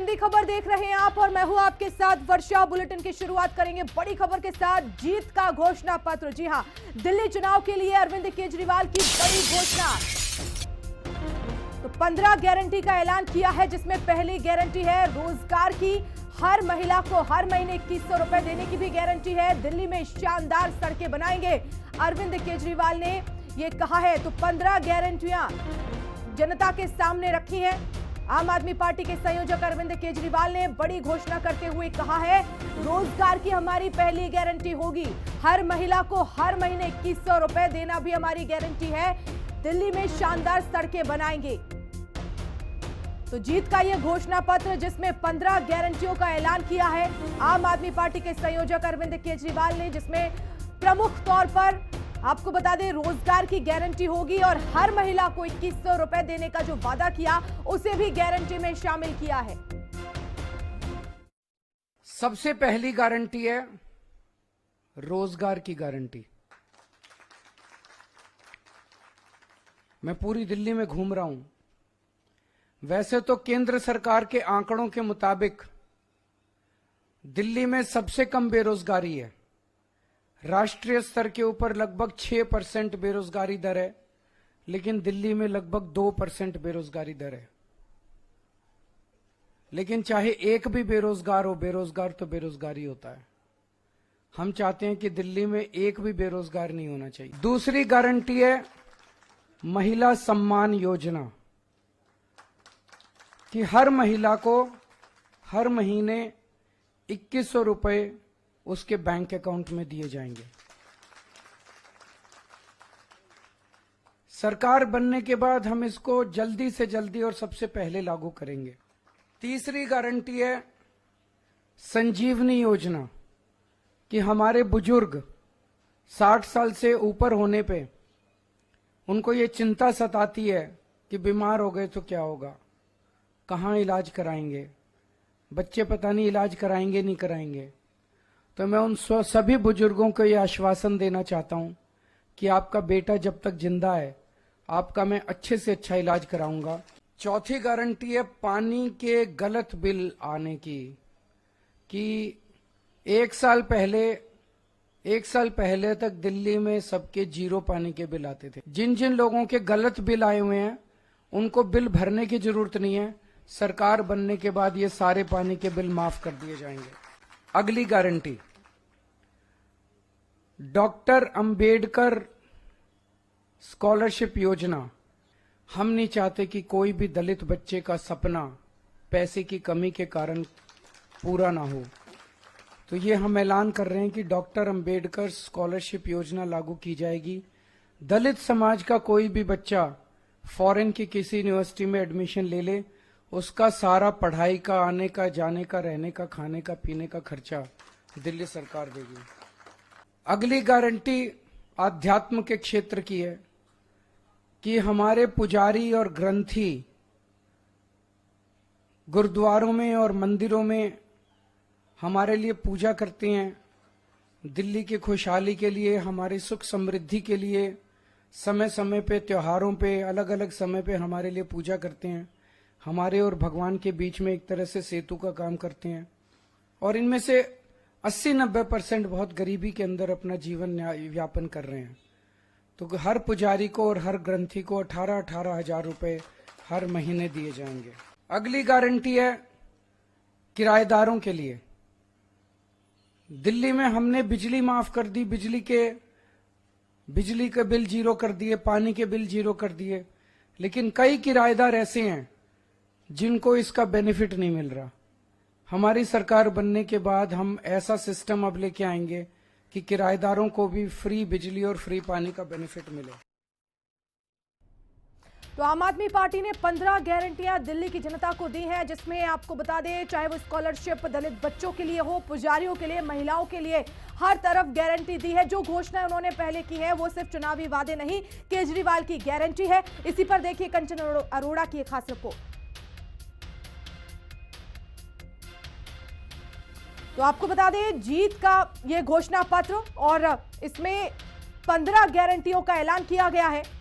लंबी खबर देख रहे हैं आप और मैं हूं आपके साथ वर्षा। बुलेटिन की शुरुआत करेंगे बड़ी खबर के साथ, जीत का घोषणा पत्र। जी हां, दिल्ली चुनाव के लिए अरविंद केजरीवाल की बड़ी घोषणा। तो 15 गारंटी का ऐलान किया है, जिसमें पहली गारंटी है रोजगार की। हर महिला को हर महीने 2100 रुपए देने की भी गारंटी है। दिल्ली में शानदार सड़कें बनाएंगे, अरविंद केजरीवाल ने ये कहा है। तो 15 गारंटियां जनता के सामने रखी हैं। आम आदमी पार्टी के संयोजक अरविंद केजरीवाल ने बड़ी घोषणा करते हुए कहा है, रोजगार की हमारी पहली गारंटी होगी। हर महिला को हर महीने 2100 रुपए देना भी हमारी गारंटी है। दिल्ली में शानदार सड़कें बनाएंगे। तो जीत का यह घोषणा पत्र, जिसमें 15 गारंटियों का ऐलान किया है आम आदमी पार्टी के संयोजक अरविंद केजरीवाल ने, जिसमें प्रमुख तौर पर आपको बता दें रोजगार की गारंटी होगी और हर महिला को 2100 रुपए देने का जो वादा किया उसे भी गारंटी में शामिल किया है। सबसे पहली गारंटी है रोजगार की गारंटी। मैं पूरी दिल्ली में घूम रहा हूं। वैसे तो केंद्र सरकार के आंकड़ों के मुताबिक दिल्ली में सबसे कम बेरोजगारी है। राष्ट्रीय स्तर के ऊपर लगभग 6% बेरोजगारी दर है, लेकिन दिल्ली में लगभग 2% बेरोजगारी दर है। लेकिन चाहे एक भी बेरोजगार हो, बेरोजगार तो बेरोजगारी होता है। हम चाहते हैं कि दिल्ली में एक भी बेरोजगार नहीं होना चाहिए। दूसरी गारंटी है महिला सम्मान योजना, कि हर महिला को हर महीने 2100 रुपए उसके बैंक अकाउंट में दिए जाएंगे। सरकार बनने के बाद हम इसको जल्दी से जल्दी और सबसे पहले लागू करेंगे। तीसरी गारंटी है संजीवनी योजना, कि हमारे बुजुर्ग 60 साल से ऊपर होने पे उनको ये चिंता सताती है कि बीमार हो गए तो क्या होगा, कहाँ इलाज कराएंगे, बच्चे पता नहीं इलाज कराएंगे नहीं कराएंगे। तो मैं उन सभी बुजुर्गों को यह आश्वासन देना चाहता हूं कि आपका बेटा जब तक जिंदा है आपका मैं अच्छे से अच्छा इलाज कराऊंगा। चौथी गारंटी है पानी के गलत बिल आने की, कि एक साल पहले तक दिल्ली में सबके जीरो पानी के बिल आते थे। जिन जिन लोगों के गलत बिल आए हुए हैं उनको बिल भरने की जरूरत नहीं है। सरकार बनने के बाद ये सारे पानी के बिल माफ कर दिए जाएंगे। अगली गारंटी, डॉक्टर अंबेडकर स्कॉलरशिप योजना। हम नहीं चाहते कि कोई भी दलित बच्चे का सपना पैसे की कमी के कारण पूरा ना हो। तो ये हम ऐलान कर रहे हैं कि डॉक्टर अंबेडकर स्कॉलरशिप योजना लागू की जाएगी। दलित समाज का कोई भी बच्चा फॉरेन की किसी यूनिवर्सिटी में एडमिशन ले ले, उसका सारा पढ़ाई का, आने का, जाने का, रहने का, खाने का, पीने का खर्चा दिल्ली सरकार देगी। अगली गारंटी आध्यात्म के क्षेत्र की है, कि हमारे पुजारी और ग्रंथी गुरुद्वारों में और मंदिरों में हमारे लिए पूजा करते हैं। दिल्ली की खुशहाली के लिए, हमारी सुख समृद्धि के लिए समय समय पे, त्योहारों पे, अलग अलग समय पे हमारे लिए पूजा करते हैं। हमारे और भगवान के बीच में एक तरह से सेतु का काम करते हैं। और इनमें से 80-90% बहुत गरीबी के अंदर अपना जीवन यापन कर रहे हैं। तो हर पुजारी को और हर ग्रंथी को 18-18 हजार रुपए हर महीने दिए जाएंगे। अगली गारंटी है किराएदारों के लिए। दिल्ली में हमने बिजली माफ कर दी, बिजली के बिल जीरो कर दिए, पानी के बिल जीरो कर दिए, लेकिन कई किराएदार ऐसे हैं जिनको इसका बेनिफिट नहीं मिल रहा। हमारी सरकार बनने के बाद हम ऐसा सिस्टम अब लेके आएंगे कि किराएदारों को भी फ्री बिजली और फ्री पानी का बेनिफिट मिले। तो आम आदमी पार्टी ने 15 गारंटियां दिल्ली की जनता को दी हैं, जिसमें आपको बता दें चाहे वो स्कॉलरशिप दलित बच्चों के लिए हो, पुजारियों के लिए, महिलाओं के लिए, हर तरफ गारंटी दी है। जो घोषणा उन्होंने पहले की है वो सिर्फ चुनावी वादे नहीं, केजरीवाल की गारंटी है। इसी पर देखिए कंचन अरोड़ा की एक खास रिपोर्ट। तो आपको बता दें जीत का यह घोषणा पत्र, और इसमें 15 गारंटियों का ऐलान किया गया है।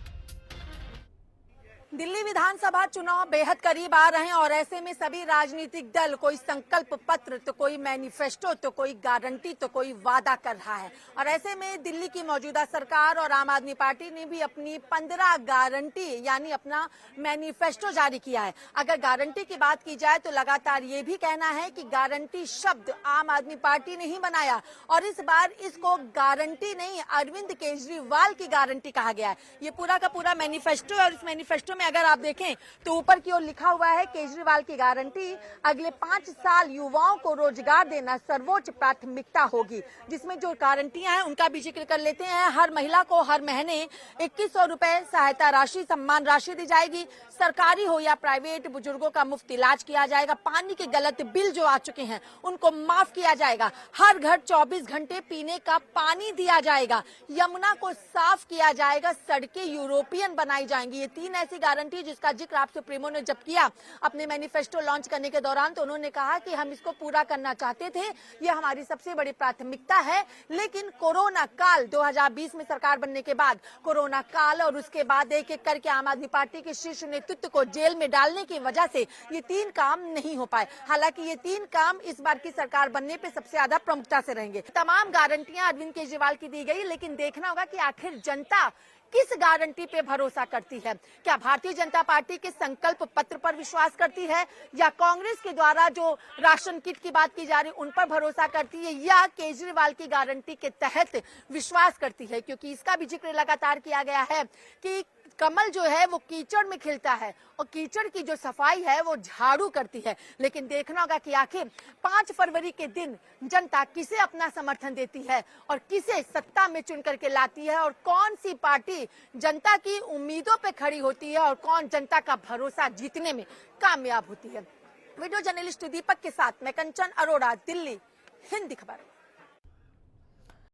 दिल्ली विधानसभा चुनाव बेहद करीब आ रहे हैं और ऐसे में सभी राजनीतिक दल कोई संकल्प पत्र तो कोई मैनिफेस्टो तो कोई गारंटी तो कोई वादा कर रहा है। और ऐसे में दिल्ली की मौजूदा सरकार और आम आदमी पार्टी ने भी अपनी 15 गारंटी यानी अपना मैनिफेस्टो जारी किया है। अगर गारंटी की बात की जाए तो लगातार ये भी कहना है कि गारंटी शब्द आम आदमी पार्टी ने ही बनाया और इस बार इसको गारंटी नहीं अरविंद केजरीवाल की गारंटी कहा गया है। ये पूरा का पूरा मैनिफेस्टो है और इस मैनिफेस्टो में अगर आप देखें तो ऊपर की ओर लिखा हुआ है केजरीवाल की गारंटी अगले 5 साल युवाओं को रोजगार देना सर्वोच्च प्राथमिकता होगी। जिसमें जो गारंटियां हैं उनका भी जिक्र कर लेते हैं। हर महिला को हर महीने 2100 रुपए सहायता राशि सम्मान राशि दी जाएगी। सरकारी हो या प्राइवेट बुजुर्गों का मुफ्त इलाज किया जाएगा। पानी के गलत बिल जो आ चुके हैं उनको माफ किया जाएगा। हर घर 24 घंटे पीने का पानी दिया जाएगा। यमुना को साफ किया जाएगा। सड़कें यूरोपियन बनाई जाएंगी। ये 3 ऐसी गारंटी जिसका जिक्र आप सुप्रीमो ने जब किया अपने मैनिफेस्टो लॉन्च करने के दौरान तो उन्होंने कहा कि हम इसको पूरा करना चाहते थे। यह हमारी सबसे बड़ी प्राथमिकता है। लेकिन कोरोना काल 2020 में सरकार बनने के बाद कोरोना काल और उसके बाद एक एक करके आम आदमी पार्टी के शीर्ष नेतृत्व को जेल में डालने की वजह से ये 3 काम नहीं हो पाए। हालांकि ये 3 काम इस बार की सरकार बनने पे सबसे ज्यादा प्रमुखता से रहेंगे। तमाम गारंटियां अरविंद केजरीवाल की दी गई, लेकिन देखना होगा कि आखिर जनता किस गारंटी पे भरोसा करती है। क्या भारतीय जनता पार्टी के संकल्प पत्र पर विश्वास करती है या कांग्रेस के द्वारा जो राशन किट की बात की जा रही उन पर भरोसा करती है या केजरीवाल की गारंटी के तहत विश्वास करती है। क्योंकि इसका भी जिक्र लगातार किया गया है कि कमल जो है वो कीचड़ में खिलता है और कीचड़ की जो सफाई है वो झाड़ू करती है। लेकिन देखना होगा कि आखिर 5 फरवरी के दिन जनता किसे अपना समर्थन देती है और किसे सत्ता में चुन करके लाती है और कौन सी पार्टी जनता की उम्मीदों पे खड़ी होती है और कौन जनता का भरोसा जीतने में कामयाब होती है। वीडियो जर्नलिस्ट दीपक के साथ मैं कंचन अरोड़ा, दिल्ली, हिंद खबर।